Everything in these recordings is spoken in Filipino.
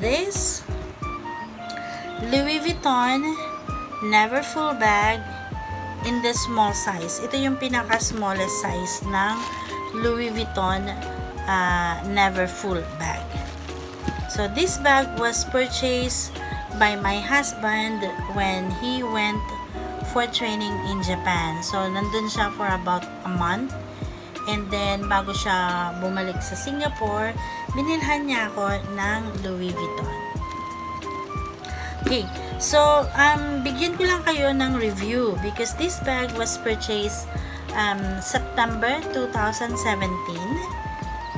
This Louis Vuitton Neverfull bag in the small size. Ito yung pinaka-smallest size ng Louis Vuitton Neverfull bag. So this bag was purchased by my husband when he went for training in Japan. So nandun siya for about a month. And then, bago siya bumalik sa Singapore, binilhan niya ako ng Louis Vuitton. Okay, so, bigyan ko lang kayo ng review because this bag was purchased September 2017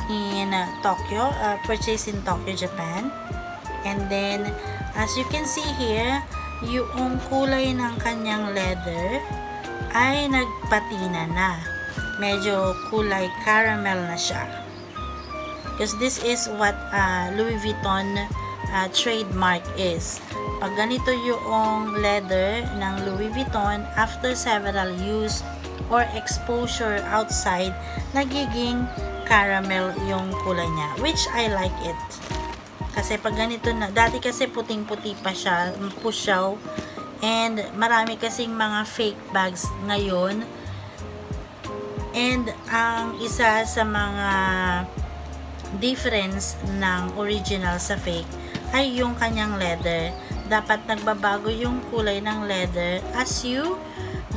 in Tokyo, purchased in Tokyo, Japan. And then, as you can see here, yung kulay ng kanyang leather ay nagpatina na. Medyo kulay caramel na siya. Because this is what Louis Vuitton trademark is. Pag ganito yung leather ng Louis Vuitton, after several use or exposure outside, nagiging caramel yung kulay niya. Which I like it. Kasi pag ganito na, dati kasi puting-puti pa siya, pusyaw. And marami kasing mga fake bags ngayon. And ang isa sa mga difference ng original sa fake ay yung kanyang leather. Dapat nagbabago yung kulay ng leather as you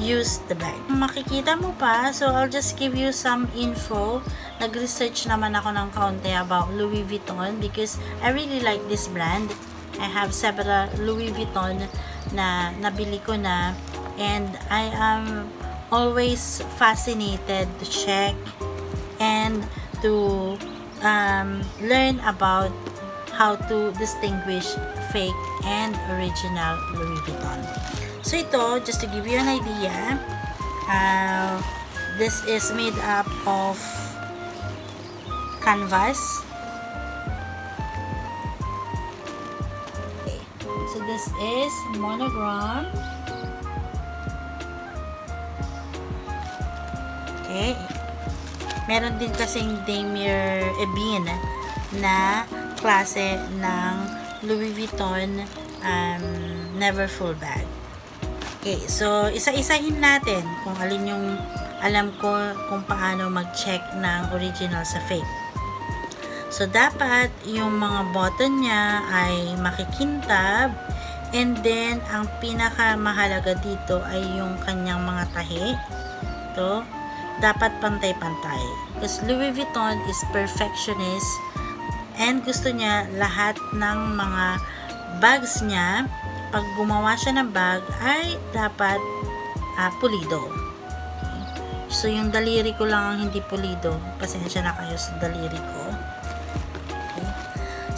use the bag. Makikita mo pa, so I'll just give you some info. Nag-research naman ako ng kaunti about Louis Vuitton because I really like this brand. I have several Louis Vuitton na nabili ko na, and I am always fascinated to check and to learn about how to distinguish fake and original Louis Vuitton. So ito, just to give you an idea, this is made up of canvas. Okay. So this is Monogram. Okay. Meron din kasing Damier Ebene na klase ng Louis Vuitton Neverfull bag. Okay, so isa-isahin natin kung alin yung alam ko kung paano mag-check ng original sa fake. So dapat yung mga button niya ay makikintab, and then ang pinakamahalaga dito ay yung kanyang mga tahi. Ito, dapat pantay-pantay. Because Louis Vuitton is perfectionist and gusto niya lahat ng mga bags niya, pag gumawa siya ng bag, ay dapat pulido. Okay. So, yung daliri ko lang ang hindi pulido. Pasensya na kayo sa daliri ko. Okay.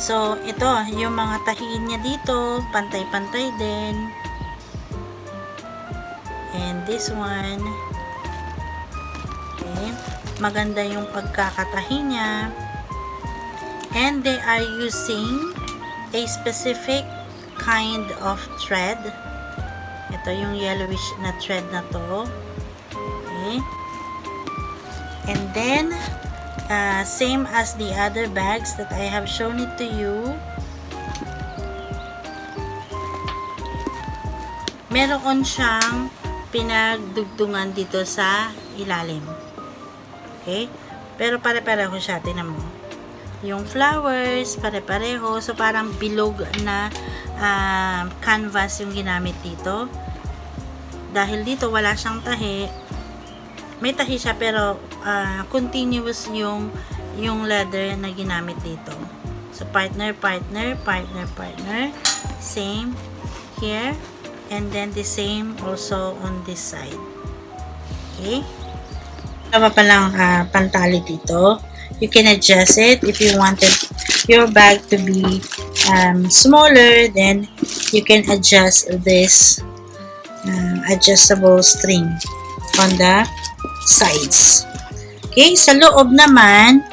So, ito, yung mga tahiin niya dito, pantay-pantay din. And this one, okay, maganda yung pagkakatahi niya. And they are using a specific kind of thread. Ito yung yellowish na thread na to. Okay. And then, same as the other bags that I have shown it to you, meron siyang pinagdugtungan dito sa ilalim. Okay? Pero pare-pareho siya. Tingnan mo. Yung flowers, pare-pareho. So, parang bilog na canvas yung ginamit dito. Dahil dito, wala siyang tahi. May tahi siya, pero continuous yung leather na ginamit dito. So, partner, partner, partner, partner. Same here. And then, the same also on this side. Okay? Tama pa lang pantali dito. You can adjust it if you wanted your bag to be smaller, then you can adjust this adjustable string on the sides. Okay, sa loob naman,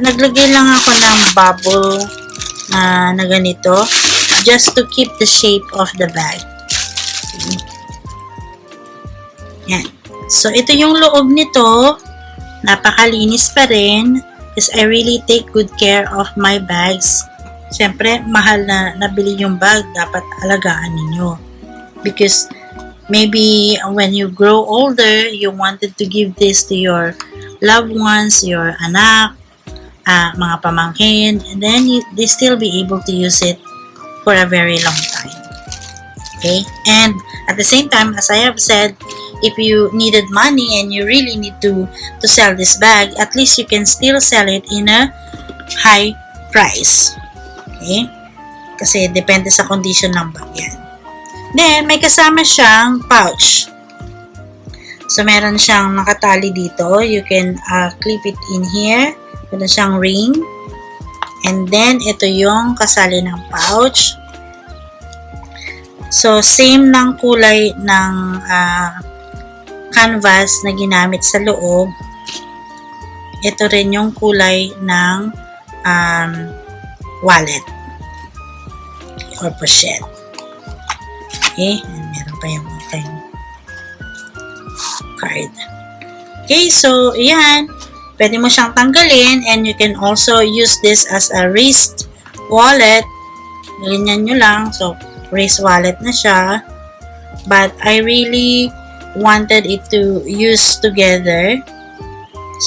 naglagay lang ako ng bubble na ganito just to keep the shape of the bag. Okay. Yan. So, ito yung loob nito. Napakalinis pa rin. Because I really take good care of my bags. Siyempre, mahal na nabili yung bag. Dapat alagaan ninyo. Because maybe when you grow older, you wanted to give this to your loved ones, your anak, mga pamangkin, and then they still be able to use it for a very long time. Okay? And at the same time, as I have said, if you needed money and you really need to sell this bag, at least you can still sell it in a high price. Okay? Kasi depende sa condition ng bag yan. Then, may kasama siyang pouch. So, meron siyang nakatali dito. You can clip it in here. Meron siyang ring. And then, ito yung kasali ng pouch. So, same ng kulay ng canvas na ginamit sa loob. Ito rin yung kulay ng wallet or pochette. Okay, and meron pa yung card. Okay, so yan. Pwede mo siyang tanggalin and you can also use this as a wrist wallet. Ganyan nyo lang. So, wrist wallet na siya. But I really wanted it to use together.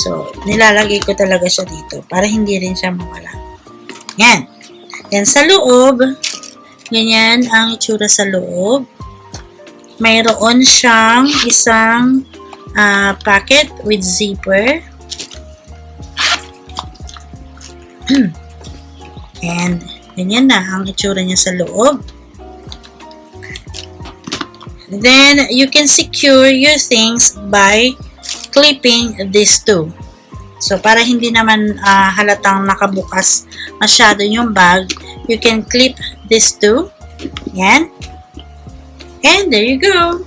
So, nilalagay ko talaga siya dito para hindi rin siya mawala. Yan. Yan sa loob. Ganyan ang itsura sa loob. Mayroon siyang isang packet with zipper. And ganyan na ang itsura niya sa loob. Then, you can secure your things by clipping these two. So, para hindi naman halatang nakabukas masyado yung bag, you can clip these two. Yan. And there you go.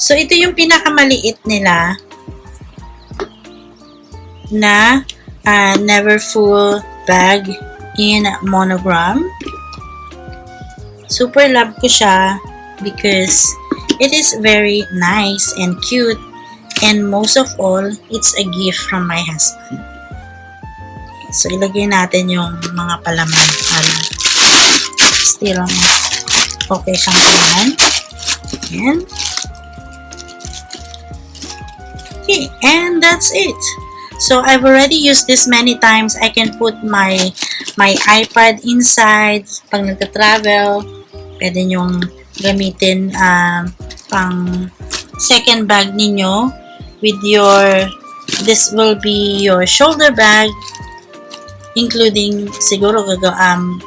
So, ito yung pinakamaliit nila na Neverfull bag in Monogram. Super love ko siya because it is very nice and cute, and most of all, it's a gift from my husband. So, ilagay natin yung mga palaman para still okay siyang tingnan. Ayan. Okay, and that's it. So, I've already used this many times. I can put my iPad inside pag nagta-travel. Pwede nyong gamitin pang second bag ninyo with your, this will be your shoulder bag, including siguro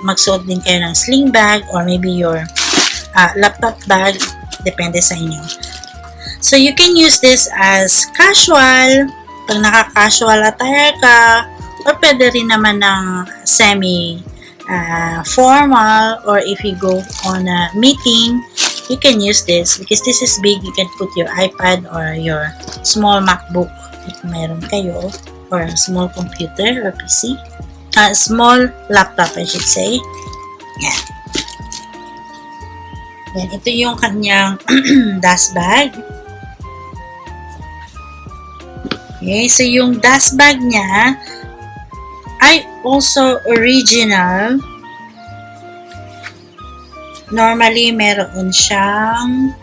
magsuot din kayo ng sling bag or maybe your laptop bag, depende sa inyo. So you can use this as casual, pag naka-casual attire ka, or pwede rin naman ng semi formal, or if you go on a meeting, you can use this because this is big. You can put your iPad or your small MacBook if mayroon kayo, or small computer or PC, small laptop I should say. Yan. Yan, ito yung kanyang dust bag. Okay, so yung dust bag niya ay also original. Normally, meron siyang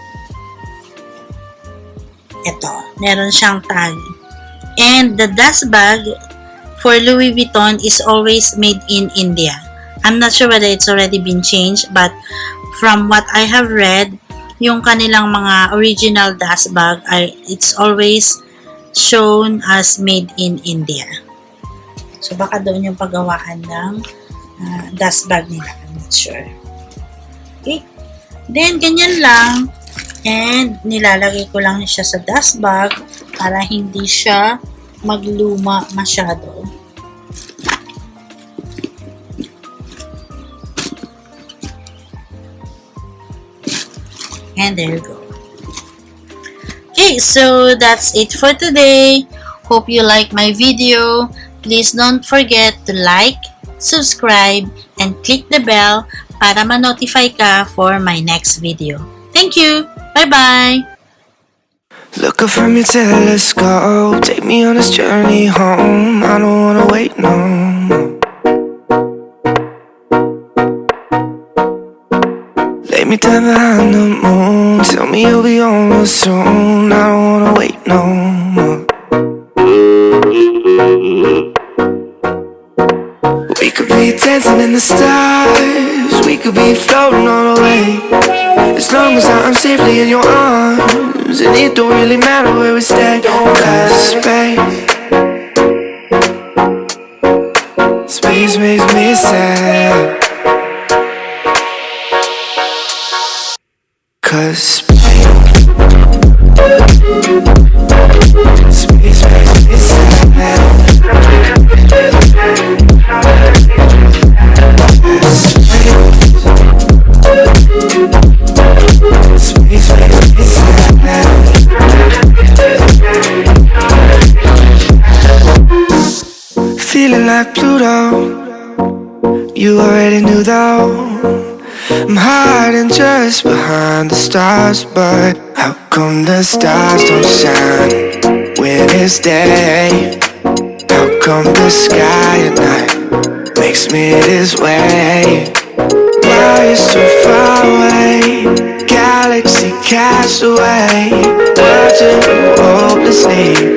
meron siyang tag. And the dust bag for Louis Vuitton is always made in India. I'm not sure whether it's already been changed, but from what I have read, yung kanilang mga original dust bag it's always shown as made in India. So, baka doon yung paggawaan ng dust bag nila. I'm not sure. Okay. Then, ganyan lang. And, nilalagay ko lang siya sa dust bag para hindi siya magluma masyado. And there you go. Okay, so that's it for today. Hope you like my video. Please don't forget to like, subscribe, and click the bell para ma-notify ka for my next video. Thank you! Bye-bye! Look up from your telescope, take me on this journey home. I don't wanna wait no more. Lay me down behind the moon, tell me you'll be on real soon. I don't wanna wait no more. We could be dancing in the stars, we could be floating on the way. As long as I'm safely in your arms, and it don't really matter where we stay. Cause space makes me sad. Cause space makes me sad. Space makes me sad. Feeling like Pluto, you already knew though. I'm hiding just behind the stars, but how come the stars don't shine when it's day? How come the sky at night makes me this way? Why you so far away? Galaxy cast away, watching you hopelessly